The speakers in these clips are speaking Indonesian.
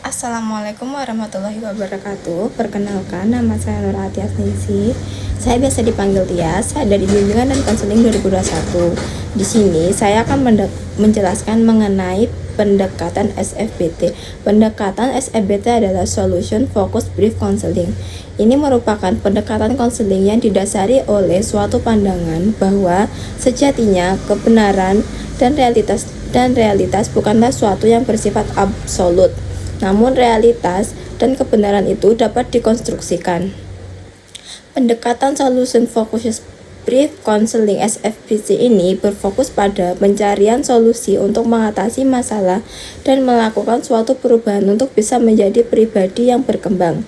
Assalamualaikum warahmatullahi wabarakatuh. Perkenalkan, nama saya Nur Atiasningsih. Saya biasa dipanggil Tias. Saya dari Bimbingan dan Konseling 2021. Di sini saya akan menjelaskan mengenai pendekatan SFBT. Pendekatan SFBT adalah Solution Focused Brief Counseling. Ini merupakan pendekatan konseling yang didasari oleh suatu pandangan bahwa sejatinya kebenaran dan realitas bukanlah suatu yang bersifat absolut. Namun realitas dan kebenaran itu dapat dikonstruksikan. Pendekatan Solution Focused Brief Counseling SFBC ini berfokus pada pencarian solusi untuk mengatasi masalah dan melakukan suatu perubahan untuk bisa menjadi pribadi yang berkembang.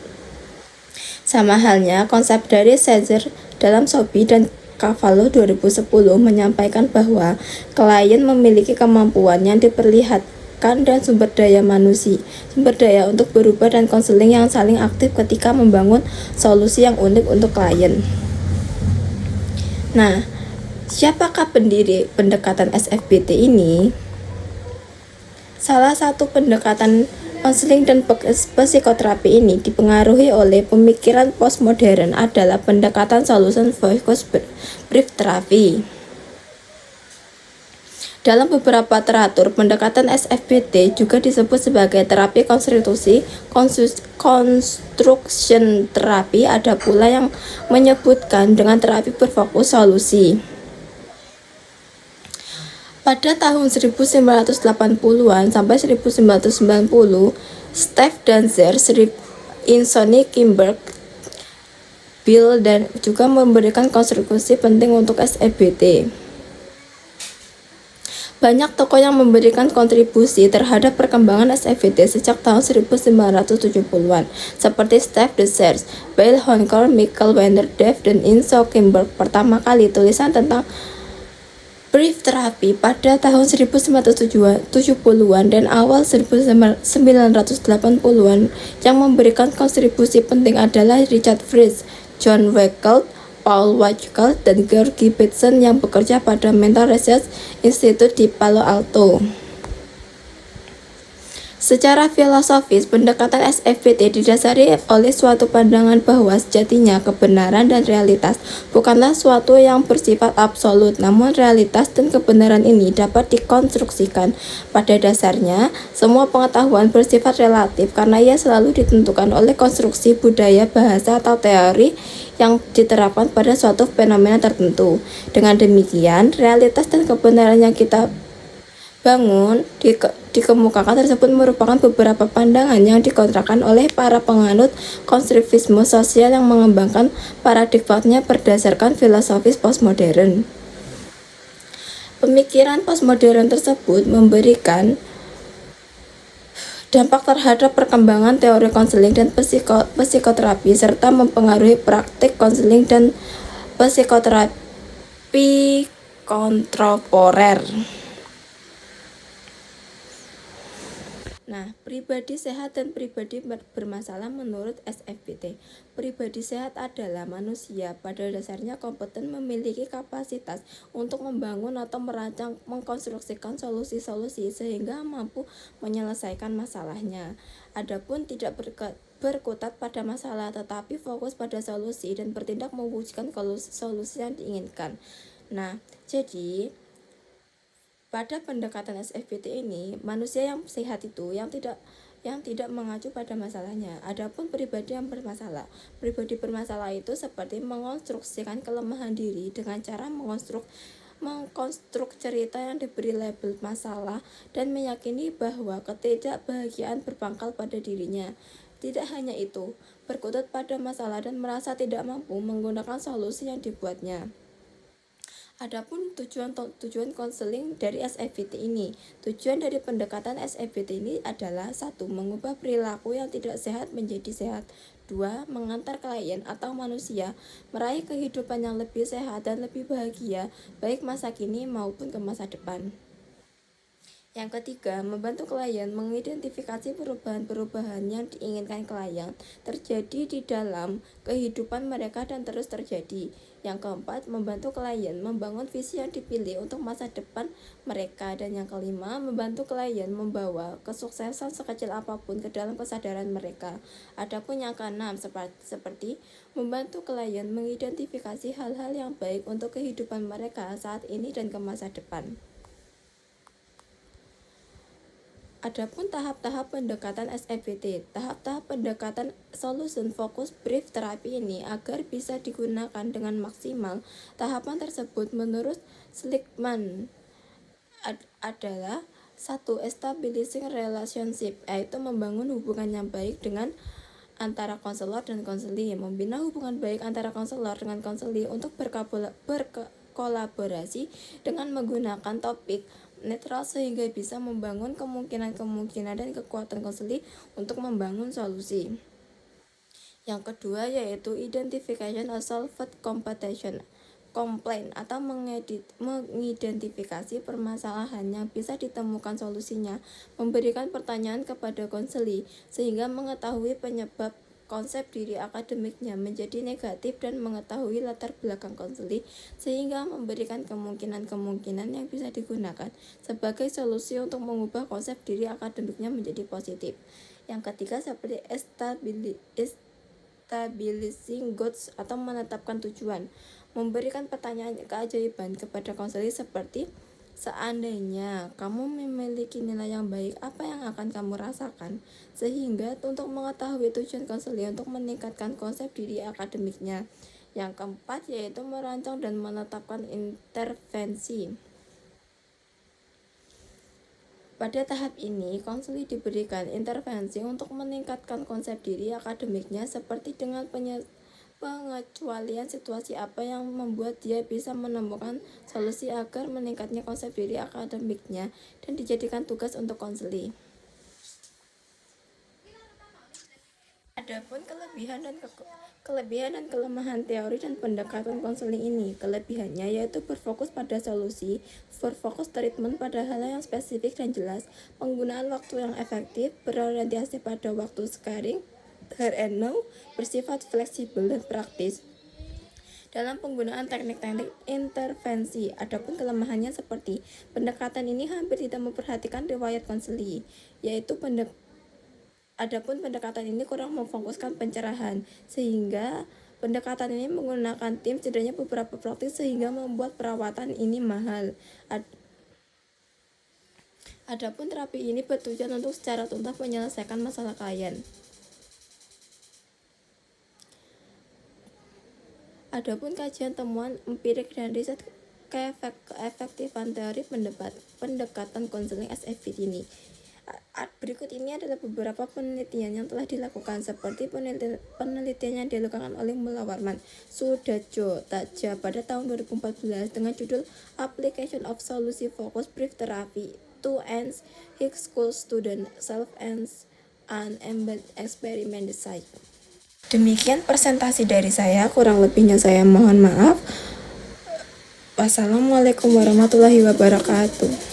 Sama halnya konsep dari Caesar dalam Sobi dan Cavallo 2010 menyampaikan bahwa klien memiliki kemampuan yang diperlihatkan dan sumber daya untuk berubah dan konseling yang saling aktif ketika membangun solusi yang unik untuk klien. Nah, siapakah pendiri pendekatan SFBT ini? Salah satu pendekatan konseling dan psikoterapi ini dipengaruhi oleh pemikiran postmodern adalah pendekatan Solution Focused Brief Therapy. Dalam beberapa teratur, pendekatan SFBT juga disebut sebagai terapi construction terapi. Ada pula yang menyebutkan dengan terapi berfokus solusi. Pada tahun 1980-an sampai 1990, Steve Dancer, Insoni Kimberg, Bill dan juga memberikan kontribusi penting untuk SFBT. Banyak tokoh yang memberikan kontribusi terhadap perkembangan SFBT sejak tahun 1970-an, seperti Steve Dancer, Bill Honker, Michael Vanderdeef, dan Inso Kimberg. Pertama kali tulisan tentang brief terapi pada tahun 1970-an dan awal 1980-an. Yang memberikan kontribusi penting adalah Richard Fritz, John Wakefield, Paul Wakefield, dan George Peterson yang bekerja pada Mental Research Institute di Palo Alto. Secara filosofis, pendekatan SFBT didasari oleh suatu pandangan bahwa sejatinya kebenaran dan realitas bukanlah suatu yang bersifat absolut, namun realitas dan kebenaran ini dapat dikonstruksikan. Pada dasarnya, semua pengetahuan bersifat relatif karena ia selalu ditentukan oleh konstruksi budaya, bahasa, atau teori yang diterapkan pada suatu fenomena tertentu. Dengan demikian, realitas dan kebenaran yang kita bangun dikemukakan tersebut merupakan beberapa pandangan yang dikontrakan oleh para penganut konstruktivisme sosial yang mengembangkan paradigmanya berdasarkan filosofis postmodern. Pemikiran postmodern tersebut memberikan dampak terhadap perkembangan teori konseling dan psikoterapi serta mempengaruhi praktik konseling dan psikoterapi kontemporer. Nah, pribadi sehat dan pribadi bermasalah menurut SFBT. Pribadi sehat adalah manusia pada dasarnya kompeten, memiliki kapasitas untuk membangun atau merancang, mengkonstruksikan solusi-solusi sehingga mampu menyelesaikan masalahnya. Adapun tidak berkutat pada masalah tetapi fokus pada solusi dan bertindak mewujudkan solusi yang diinginkan. Nah, jadi pada pendekatan SFBT ini, manusia yang sehat itu yang tidak mengacu pada masalahnya. Adapun pribadi yang bermasalah, pribadi bermasalah itu seperti mengonstruksikan kelemahan diri dengan cara mengkonstruk cerita yang diberi label masalah dan meyakini bahwa ketidakbahagiaan berpangkal pada dirinya. Tidak hanya itu, berkutat pada masalah dan merasa tidak mampu menggunakan solusi yang dibuatnya. Adapun tujuan konseling dari SFBT ini, tujuan dari pendekatan SFBT ini adalah 1. Mengubah perilaku yang tidak sehat menjadi sehat. 2. Mengantar klien atau manusia meraih kehidupan yang lebih sehat dan lebih bahagia, baik masa kini maupun ke masa depan. Yang ketiga, membantu klien mengidentifikasi perubahan-perubahan yang diinginkan klien terjadi di dalam kehidupan mereka dan terus terjadi. Yang keempat, membantu klien membangun visi yang dipilih untuk masa depan mereka. Dan yang kelima, membantu klien membawa kesuksesan sekecil apapun ke dalam kesadaran mereka. Adapun yang keenam, seperti membantu klien mengidentifikasi hal-hal yang baik untuk kehidupan mereka saat ini dan ke masa depan. Adapun tahap-tahap pendekatan SFBT, tahap-tahap pendekatan Solution Focus Brief Therapy ini agar bisa digunakan dengan maksimal. Tahapan tersebut menurut Seligman adalah 1. Establishing relationship, yaitu membangun hubungan yang baik dengan antara konselor dan konseli, membina hubungan baik antara konselor dengan konseli untuk berkolaborasi dengan menggunakan topik netral sehingga bisa membangun kemungkinan dan kekuatan konseli untuk membangun solusi. Yang kedua yaitu identification of solved complaint atau mengidentifikasi permasalahan yang bisa ditemukan solusinya, memberikan pertanyaan kepada konseli sehingga mengetahui penyebab konsep diri akademiknya menjadi negatif dan mengetahui latar belakang konseli sehingga memberikan kemungkinan yang bisa digunakan sebagai solusi untuk mengubah konsep diri akademiknya menjadi positif. Yang ketiga seperti establishing goals atau menetapkan tujuan, memberikan pertanyaan keajaiban kepada konseli seperti seandainya kamu memiliki nilai yang baik, apa yang akan kamu rasakan? Sehingga untuk mengetahui tujuan konseli untuk meningkatkan konsep diri akademiknya. Yang keempat yaitu merancang dan menetapkan intervensi. Pada tahap ini, konseli diberikan intervensi untuk meningkatkan konsep diri akademiknya seperti dengan pengecualian situasi apa yang membuat dia bisa menemukan solusi agar meningkatnya konsep diri akademiknya dan dijadikan tugas untuk konseli. Adapun kelebihan dan kelemahan teori dan pendekatan konseling ini. Kelebihannya yaitu berfokus pada solusi, berfokus treatment pada hal yang spesifik dan jelas, penggunaan waktu yang efektif, berorientasi pada waktu sekarang, here and now, bersifat fleksibel dan praktis dalam penggunaan teknik-teknik intervensi. Adapun kelemahannya seperti pendekatan ini hampir tidak memperhatikan riwayat konseli, yaitu adapun pendekatan ini kurang memfokuskan pencerahan, sehingga pendekatan ini menggunakan tim setidaknya beberapa praktis sehingga membuat perawatan ini mahal. Adapun terapi ini bertujuan untuk secara tuntas menyelesaikan masalah klien. Adapun kajian temuan empirik dan riset keefektifan teori pendekatan konseling SFBT ini. Berikut ini adalah beberapa penelitian yang telah dilakukan seperti penelitian yang dilakukan oleh Mullah Warman, Sudajo Taja pada tahun 2014 dengan judul Application of Solution Focused Brief Therapy to Ends High School Student Self-Ends and Embed Experiment Design. Demikian presentasi dari saya, kurang lebihnya saya mohon maaf. Wassalamualaikum warahmatullahi wabarakatuh.